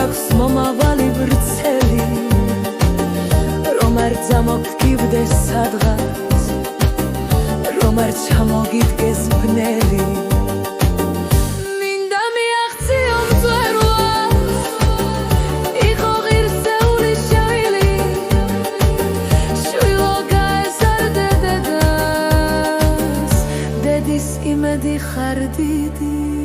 აქვს მომავალი ვრცელი რომ არ წამოგდგივდეს სადღაც რომ არ ჩამოგიდგეს ბნელი მინდა მიაღწიო მწვერვალს იყო ღირსეული შავილი შვილო გაეზარდე დედას დედის იმედი ხარ დიდი